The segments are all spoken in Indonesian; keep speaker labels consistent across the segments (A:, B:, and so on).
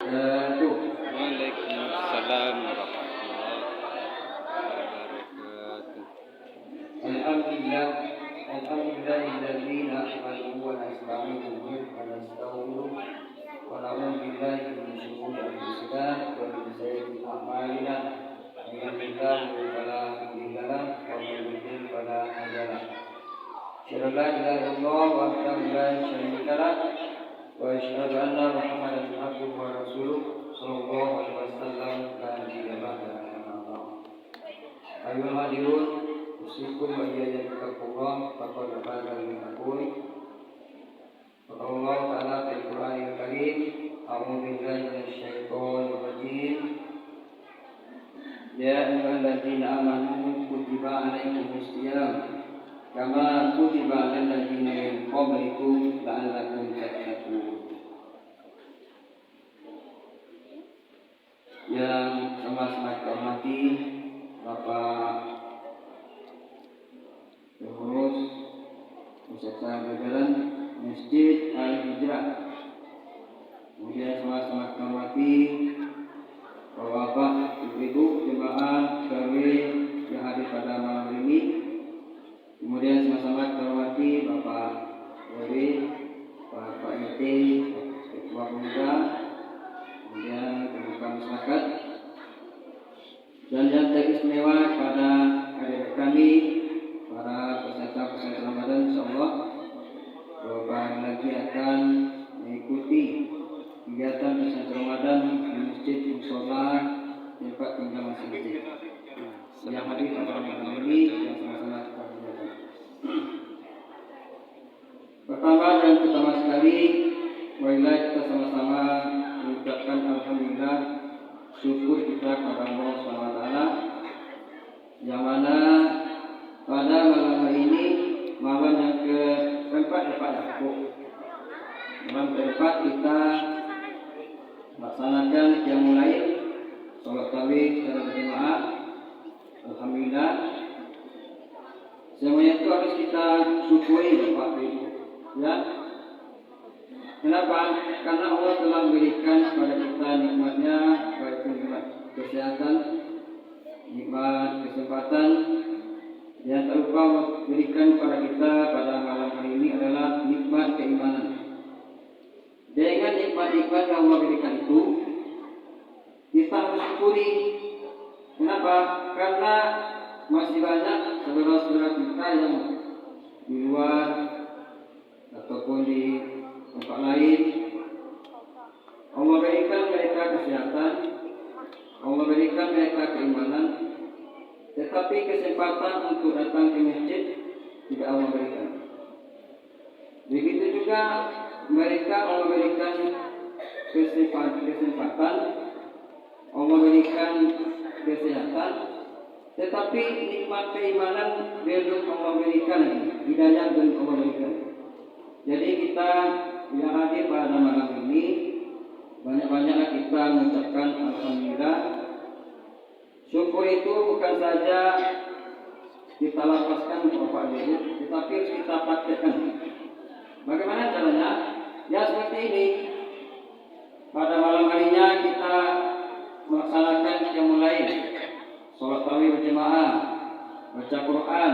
A: wabarakatuh.
B: Waalaikumsalam warahmatullahi wabarakatuh.
A: Alhamdulillah, alhamdulillahilladzi nahmaduhu wa nasta'inuhu wa nastaghfiruh wa na'udzu billahi min shururi anfusina wa min sayyiati a'malina. Man yahdihillahu fala mudilla lahu wa man yudlil fala hadiya lahu. Asyhadu an la ilaha illallah wahdahu la syarika lahu wa asyhadu anna Muhammadan abduhu wa rasuluh sallallahu alaihi wasallam la nabiyya ba'dahu. Ayuhal hadirun, usikum wa iyyakum bittaqwa faqad faza al-muttaqun. Allah Ta'ala fil Qur'anil Karim, a'udzu billahi minasy syaithanir rajim. Ya ayyuhalladzina amanu kutiba 'alaikumus shiyam kama kutiba 'alal ladzina min qablikum la'allakum tattaqun. Yang sama-sama hormati Bapak pengurus usaha jalan Masjid Al-Hijrah, kemudian sama-sama hormati Bapak, Ibu, jemaah KW yang hadir pada malam ini, kemudian sama-sama hormati Bapak RW, Bapak RT, Ketua Pemuda, kemudian pemuda masyarakat. Dan yang teristimewa pada adik kami, para peserta Ramadan, insyaallah beberapa hari lagi akan mengikuti kegiatan peserta Ramadan di Masjid Musola tempat tinggal masing-masing. Yang hadir pada Ramadan ini yang sama-sama kita kerjakan. Pertama dan pertama sekali, marilah kita sama-sama mengucapkan alhamdulillah, syukur kita kepada Allah SWT, yang mana pada malam hari ini, malam yang keempat malam keempat kita melaksanakan qiyamul lail, salat tarawih secara berjamaah. Alhamdulillah, semuanya itu harus kita syukuri Bapak Ibu. Ya, kenapa? Karena Allah telah memberikan kepada kita nikmatnya, baik nikmat kesehatan, nikmat kesempatan, yang tak lupa memberikan kepada kita pada malam hari ini adalah nikmat keimanan. Dengan nikmat-nikmat yang Allah berikan itu, kita harus syukuri. Kenapa? Karena masih banyak saudara-saudara kita yang di luar ataupun di tempat lain, Allah berikan mereka kesehatan, Allah berikan mereka keimanan, tetapi kesempatan untuk datang ke masjid tidak Allah berikan. Begitu juga mereka Allah berikan kesempatan, Allah berikan kesehatan, tetapi nikmat keimanan belum Allah berikan lagi, hidayah belum Allah berikan. Jadi kita yang hadir pada malam ini, banyak-banyaklah kita mengucapkan alhamdulillah. Syukur itu bukan saja kita lapaskan Bapak Ibu, tetapi harus kita praktekkan. Bagaimana caranya? Ya seperti ini. Pada malam harinya kita melaksanakan qiyamul lail, salat tarawih berjamaah, baca Quran.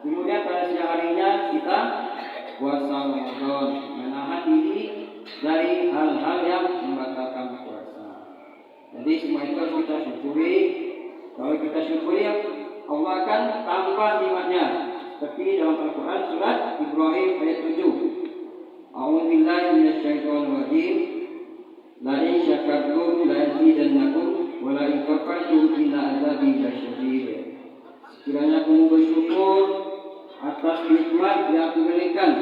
A: Kemudian pada siang harinya kita puasa Ramadan, menahan diri dari hal-hal yang membatalkan puasa. Jadi semua itu harus kita syukuri. Kalau kita syukuri, Allah akan tambah nikmatnya. Seperti dalam Al-Quran surat Ibrahim ayat 7. A'udzu billahi minasy syaithanir rajim. La in syakartum la azidannakum wa la in kafartum inna adzabi lasyadid. Sekiranya kamu bersyukur atas nikmat yang aku berikan,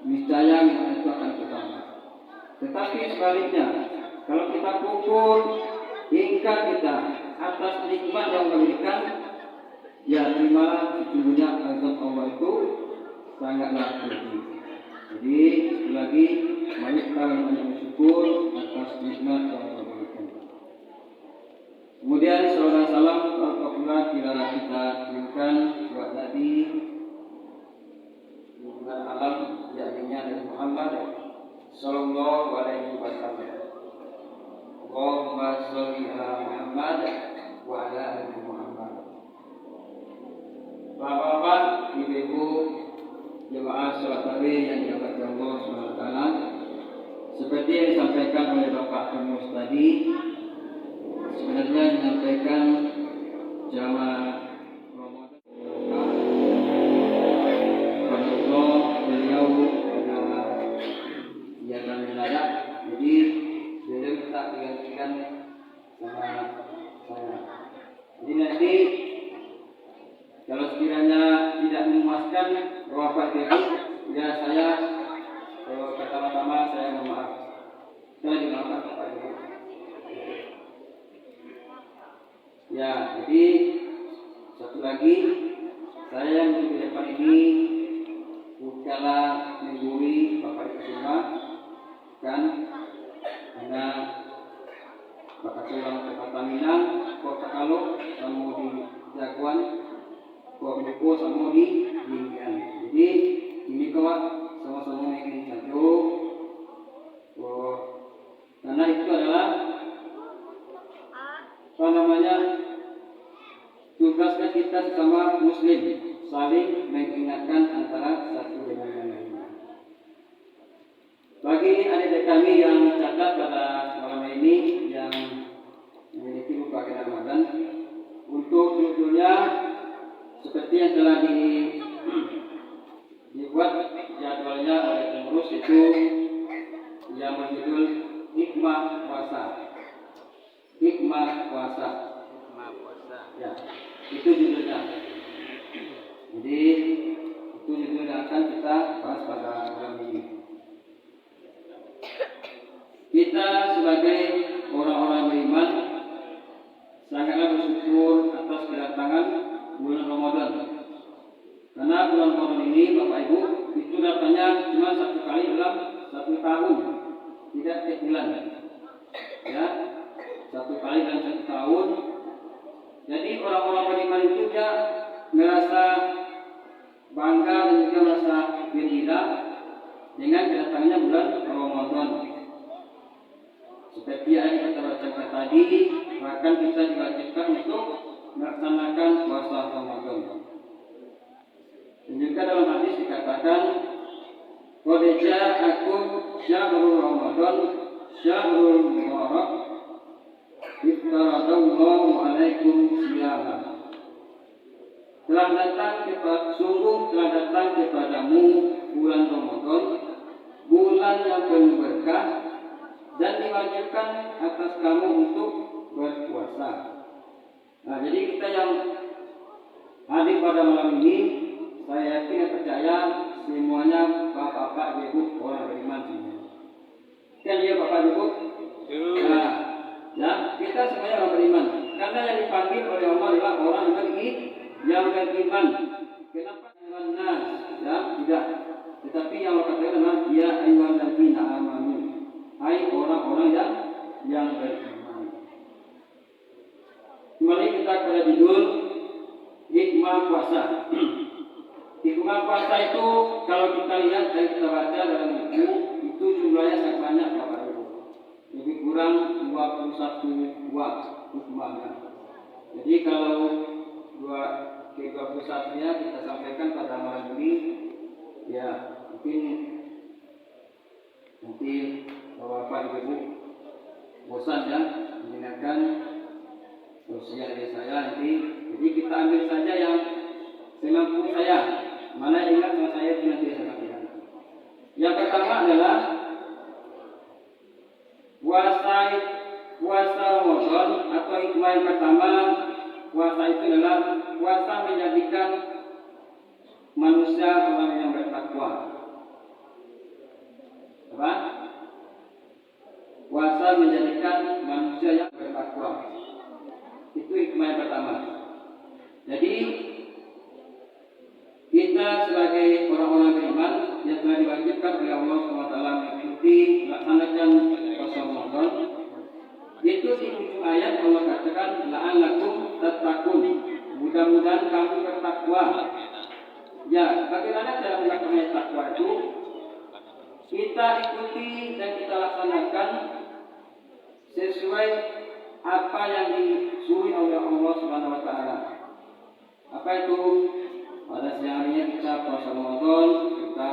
A: niscaya nikmat itu akan bertambah. Tetapi sebaliknya, kalau kita kufur, ingkar kita atas nikmat yang Allah berikan, ya terimalah sesungguhnya azab Allah itu sangatlah pedih. Jadi sekali lagi, mari kita bersyukur atas nikmat yang Allah berikan. Kemudian salam alhamdulillah bila kita kirimkan buat Nabi alam yakni Nabi Muhammad sallallahu alaihi wasallam. disampaikan oleh Bapak Pemus tadi sebenarnya menyampaikan jamaah Ramadan. Kalau beliau adalah kegiatan mendadak, jadi beliau tak digantikan sama saya. Jadi nanti kalau sekiranya tidak memuaskan Bapak Ibu, ya saya pertama-tama saya mohon maaf. Saya dimaafkan Bapak Ibu. Ya, jadi satu lagi saya minggu depan ini bukanlah mengguri Bapak Ibu semua, kan? Karena Bapak Tulang Kota Minang, Kota Kalo, sama di Jagoan, Kota Buku sama di Bingan. Jadi ini kawan sama-sama ingin satu. Karena itu adalah apa namanya tugasnya kita sesama Muslim saling mengingatkan antara satu dengan yang lainnya. Bagi adik-adik kami yang catat pada malam ini yang memiliki buku agenda Ramadan, untuk judulnya seperti yang telah dibuat jadwalnya oleh pengurus itu yang berjudul Hikmah Puasa. Hikmah Puasa. Ya, itu judulnya. Jadi itu judulnya akan kita bahas pada malam ini. Kita sebagai orang-orang beriman sangatlah bersyukur atas kedatangan bulan Ramadan. Karena bulan Ramadan ini Bapak Ibu itu datangnya cuma satu kali dalam satu tahun, tidak setiap bulan. Ya, satu kali dalam satu tahun. Jadi orang-orang beriman itu dia merasa bangga dan juga merasa gembira dengan kedatangannya bulan Ramadan. Seperti yang kita bacakan tadi, bahkan kita diwajibkan untuk melaksanakan puasa Ramadan. Dan juga dalam hadis dikatakan, "Qad ja'akum syahrul Ramadan, syahrul mubarak, iftaradallahu alaikum siyama." Telah datang kepadamu bulan Ramadan, bulan yang penuh berkah, dan diwajibkan atas kamu untuk berpuasa. Nah, jadi kita yang hadir pada malam ini, saya yakin dan percaya semuanya bapak-bapak, ibu, orang beriman semua. Kan ya bapak, ibu? Nah, ya kita semuanya orang beriman. Karena yang dipanggil oleh Allah adalah orang yang beriman. Kenapa dengan nas? Ya tidak. Tetapi yang Allah katakan adalah ya ayyuhalladzina amanu. Hai orang-orang yang beriman. Kembali kita kepada judul hikmah puasa. Hikmah puasa itu kalau kita lihat dan kita baca dalam buku itu jumlahnya sangat banyak Bapak Ibu. Lebih kurang 21 buah hikmahnya. Jadi kalau 21-nya kita sampaikan pada malam ini, ya mungkin nanti Bapak Ibu bosan ya mendengarkan usia dari saya nanti. Jadi kita ambil saja yang semampu saya. Mana ingat sama saya itu nanti saya sampaikan. Yang pertama adalah puasa Ramadan atau hikmah yang pertama, puasa itu adalah puasa menjadikan manusia orang yang bertakwa. Apa? Puasa menjadikan manusia yang bertakwa. Itu hikmah yang pertama. Jadi kita sebagai orang-orang beriman yang telah diwajibkan oleh Allah SWT mengikuti melaksanakan puasa Ramadan, itu di ujung ayat Allah katakan la'allakum tattaqun, mudah-mudahan kamu bertakwa. Ya, bagaimana cara melaksanakan takwa itu? Kita ikuti dan kita laksanakan sesuai apa yang disuruh oleh Allah Subhanahu wa taala. Apa itu? Pada siang harinya kita puasa Ramadan, kita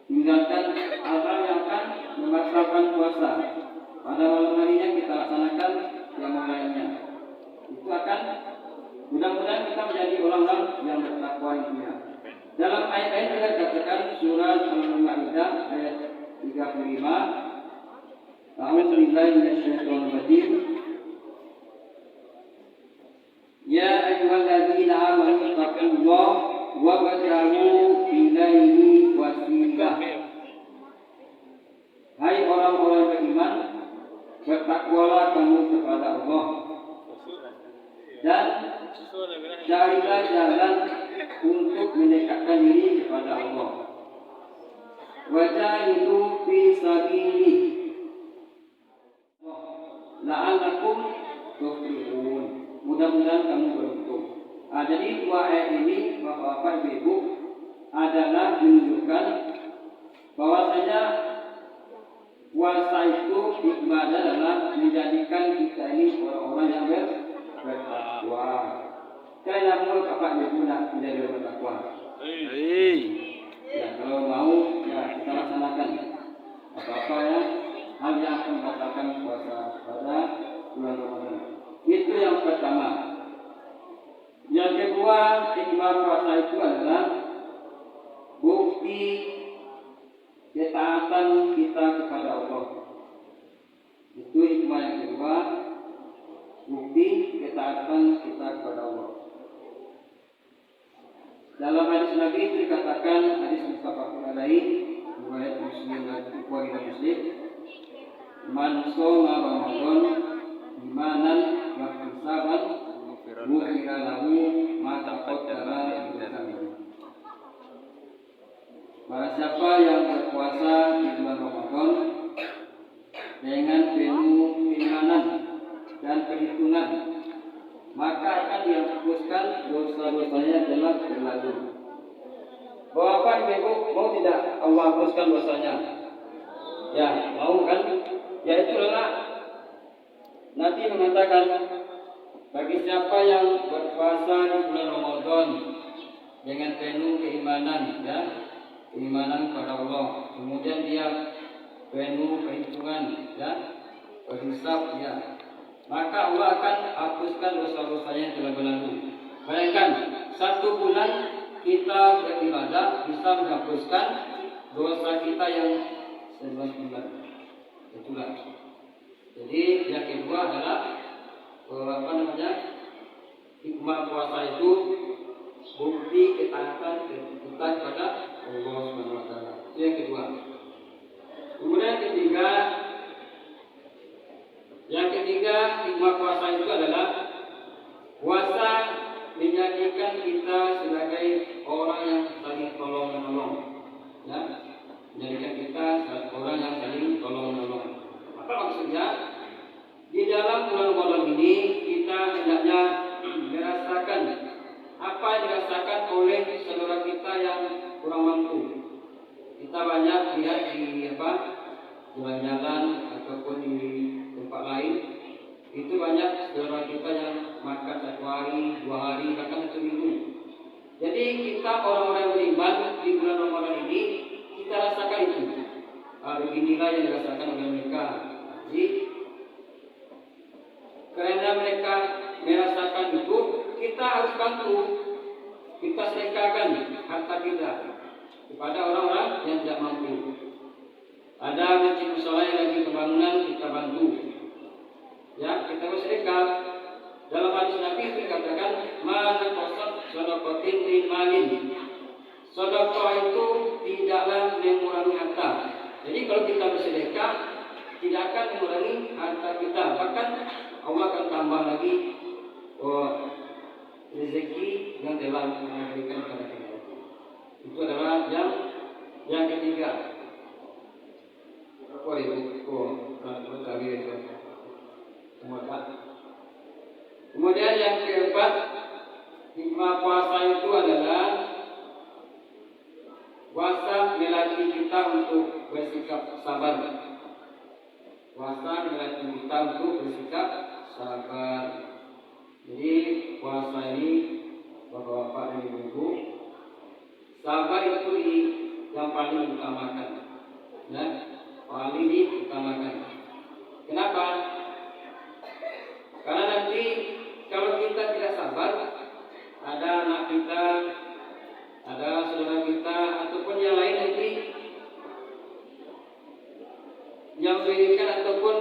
A: tinggalkan hal-hal yang akan membatalkan puasa. Pada malam harinya kita laksanakan yang lainnya. Itu akan mudah-mudahan kita menjadi orang-orang yang bertakwa intinya. Dalam ayat-ayat juga dikatakan surat Al-Maidah ayat 35. A'udzu billahi minasyaitonir rajim. Ya ayyuhalladzina amanu taqullaha wabtaghu ilaihi wasilah. Hai orang-orang beriman, bertakwalah kamu kepada Allah dan carilah jalan untuk mendekatkan diri kepada Allah. Wajahidu fi sabilihi la'allakum tuflihun. Mudah-mudahan kamu beruntung. Jadi dua ayat ini Bapak-bapak Ibu adalah menunjukkan bahwasanya puasa itu ibadah adalah menjadikan kita ini orang-orang yang bertakwa. Karena mau Bapak Ibu nak menjadi bertakwa. Ya, kalau mau ya kita laksanakan apa-apa ya hal yang akan membatalkan puasa pada bulan Ramadan. Itu yang pertama. Yang kedua, hikmah puasa itu adalah bukti ketaatan kita kepada Allah. Itu hikmah yang kedua, bukti ketaatan kita kepada Allah. Dalam hadis Nabi itu dikatakan, hadis muttafaqun alaih, riwayat Muslim dan Bukhari dan Muslim, man shoma Ramadan imanan wa ihtisaban ghufira lahu ma taqaddama min dhanbihi. Barang siapa yang berpuasa di bulan Ramadan dengan penuh keimanan dan perhitungan, maka akan dihapuskan dosa-dosanya telah berlalu. Bapak Ibu mau tidak Allah hapuskan dosanya? Ya, mau kan? Yaitu adalah Nabi mengatakan bagi siapa yang berpuasa di bulan Ramadan dengan penuh keimanan, ya, keimanan kepada Allah, kemudian dia penuh perhitungan, ya, berhisab, ya, maka Allah akan hapuskan dosa-dosanya yang telah berlalu. Bayangkan, 1 bulan kita beribadah bisa menghapuskan dosa kita yang 11 bulan. Itulah. Jadi yang kedua adalah hikmah puasa itu bukti ketaatan kita kepada Allah Subhanahu wa taala. Itu yang kedua. Kemudian yang ketiga hikmah puasa itu adalah puasa menjadikan kita sebagai orang yang saling tolong menolong. Ya, menjadikan kita orang yang saling tolong menolong. Apa maksudnya? Di dalam bulan Ramadan ini kita hendaknya merasakan apa yang dirasakan oleh saudara kita yang kurang mampu. Kita banyak lihat di jalan-jalan ataupun di tempat lain, itu banyak saudara kita yang makan 1 hari, 2 hari, bahkan 1 minggu. Jadi kita orang-orang beriman di bulan Ramadan ini kita rasakan itu. Beginilah yang dirasakan oleh mereka. Jadi karena mereka merasakan itu, kita harus bantu, kita sedekahkan harta kita kepada orang-orang yang tidak mampu. Ada masjid musala yang lagi pembangunan, kita bantu. Ya, kita bersedekah. Dalam hadis Nabi itu dikatakan, "Mana qasad shadaqatin min malin." Sedekah itu tidaklah mengurangi harta. Jadi kalau kita bersedekah, tidak akan mengurangi harta kita. Bahkan Allah akan tambah lagi rezeki yang telah memberikan kepada kita. Itu adalah yang ketiga. Kemudian yang keempat, hikmah puasa itu adalah puasa melatih kita untuk bersikap sabar. Puasa melatih kita untuk bersikap sabar. Jadi puasa ini Bapak-bapak dan Ibu, sabar itu yang paling utamakan. Ya, paling diutamakan. Kenapa? Karena nanti kalau kita tidak sabar, ada anak kita, ada saudara kita, ataupun yang lain nanti yang memberikan ataupun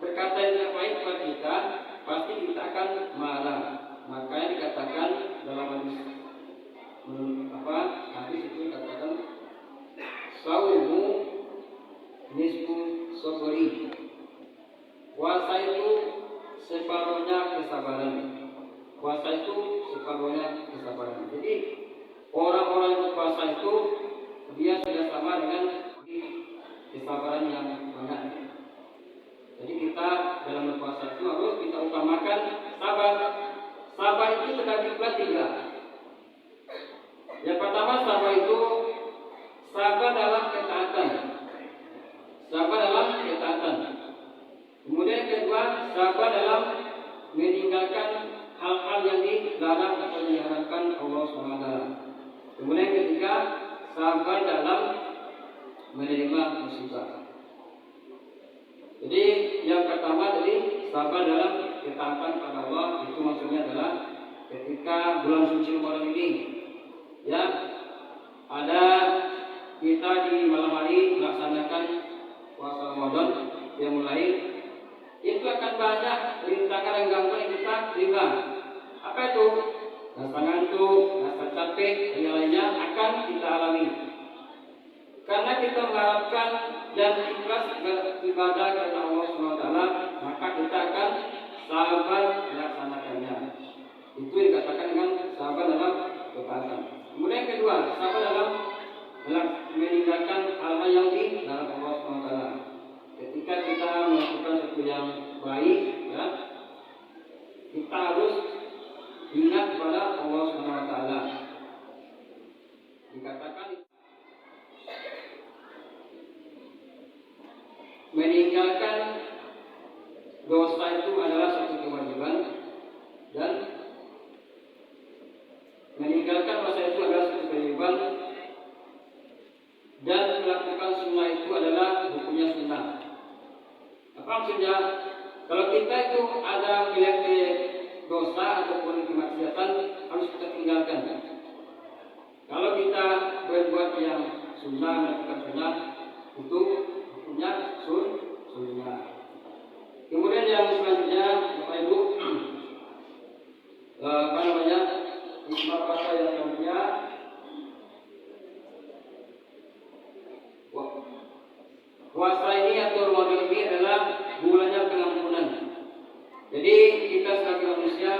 A: berkata yang tidak baik kepada kita, pasti kita akan marah. Makanya dikatakan dalam hadis itu dikatakan saumu nisfu sabri. Puasa itu separuhnya kesabaran. Puasa itu separuhnya kesabaran. Jadi orang-orang yang berpuasa itu dia sudah sama dengan kesabaran yang banyak. Jadi kita dalam berpuasa itu harus kita utamakan sabar. Sabar itu terbagi dua tiga. Yang pertama sabar itu sabar dalam ketaatan. Sabar dalam ketaatan. Kemudian yang kedua sabar dalam meninggalkan hal-hal yang dilarang atau diharamkan Allah SWT. Kemudian yang ketiga sabar dalam menerima musibah. Jadi yang pertama tadi sabar dalam ketaatan pada Allah, itu maksudnya adalah ketika bulan suci Ramadan ini, ya ada kita di malam hari melaksanakan puasa Ramadan yang mulai, itu akan banyak rintangan dan gangguan yang kita terima. Apa itu? Rasa ngantuk, rasa capek, dan yang lainnya akan kita alami. Karena kita mengharapkan dan ikhlas beribadah kepada Allah SWT, maka kita akan sabar melaksanakannya. Itu dikatakan dengan sabar dalam ketaatan. Kemudian yang kedua, sabar dalam meninggalkan hal-hal yang dilarang Allah SWT. Ketika kita melakukan sesuatu yang baik, ya, kita harus ingat kepada Allah SWT. Dikatakan meninggalkan dosa itu adalah satu kewajiban, dan meninggalkan dosa itu adalah satu kewajiban, dan melakukan sunnah itu adalah hukumnya sunnah. Apa maksudnya? Kalau kita itu ada melihat dosa ataupun kemaksiatan, harus kita tinggalkan. Kalau kita berbuat yang sunnah, melakukan sunnah, itu hukumnya sunnah. Kemudian yang selanjutnya, Bapak Ibu, hikmah puasa yang selanjutnya, puasa ini atau Ramadan ini adalah bulannya pengampunan. Jadi kita sebagai manusia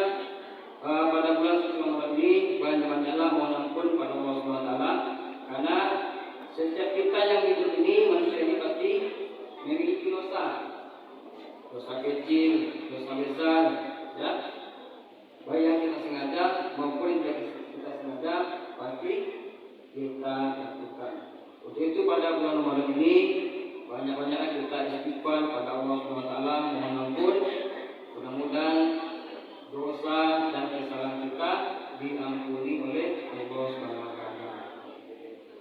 A: pada bulan suci Ramadan ini banyak-banyaklah mohon ampun pada Allah SWT, karena setiap kita yang hidup ini, manusia ini pasti memiliki dosa kecil, dosa besar, ya, baik yang kita sengaja maupun yang kita sengaja pasti kita lakukan. Untuk itu pada bulan Ramadan ini banyak-banyaklah kita istighfar pada Allah SWT, mohon ampun. Mudah-mudahan dosa dan kesalahan kita diampuni oleh Allah SWT.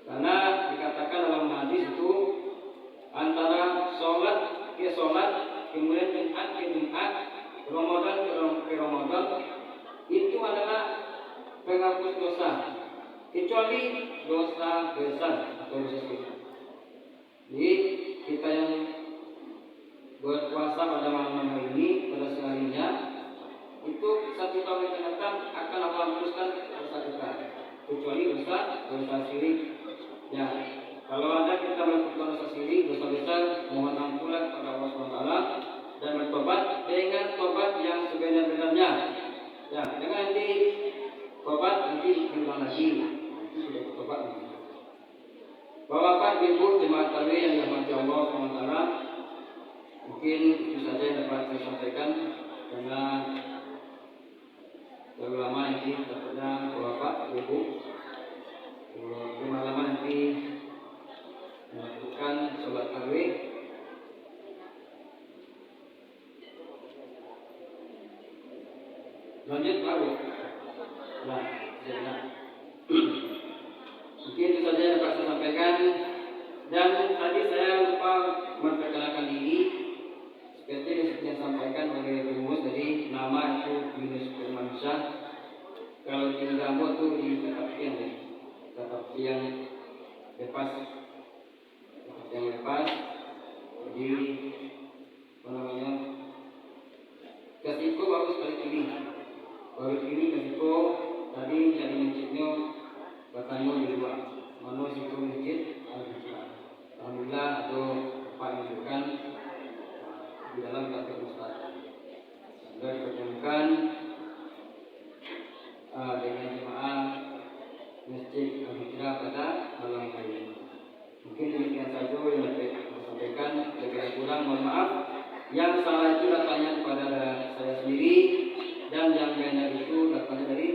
A: Karena dikatakan dalam hadis itu, antara sholat ke sholat, kemudian Jumat ke Jumat, Ramadan ke Ramadan, itu adalah penghapus dosa, kecuali dosa besar atau dosa besar. Jadi kita yang berpuasa pada malam hari ini, pada seharinya, itu 1 tahun yang akan datang akan Allah hapuskan dosa kita, kecuali dosa syirik. Ya, kalau ada kita melakukan dosa syirik, dosa besar, mohon ampunlah kepada Allah SWT dan bertobat dengan tobat yang sebenar-benarnya. Ya, jangan nanti tobat nanti berulang lagi, nanti sudah tobat. Bapak Ibu jemaat taklim yang dirahmati Allah SWT, mungkin itu saja yang dapat saya sampaikan, karena terlalu lama nanti takutnya Bapak Ibu kemalaman nanti melakukan sholat tarawih. Lanjut baru. Nah, jangan. Mungkin itu saja yang dapat saya sampaikan. Dan tadi saya lupa nama itu Yunus Firmansyah. Kalau tinggal rambut tuh di tetap yang lepas, jadi apa namanya, kasiko baru sekali ini kasiko tadi mencari masjidnya katanya di luar, mana situ masjid alhamdulillah atau apa yang dilakukan di dalam kantor Ustaz sudah dipertemukan dengan jemaah masjid Al-Hijrah pada malam hari ini. Mungkin demikian saja yang dapat saya sampaikan. Jika kurang mohon maaf. Yang salah itu datangnya kepada saya sendiri dan yang benar itu datangnya dari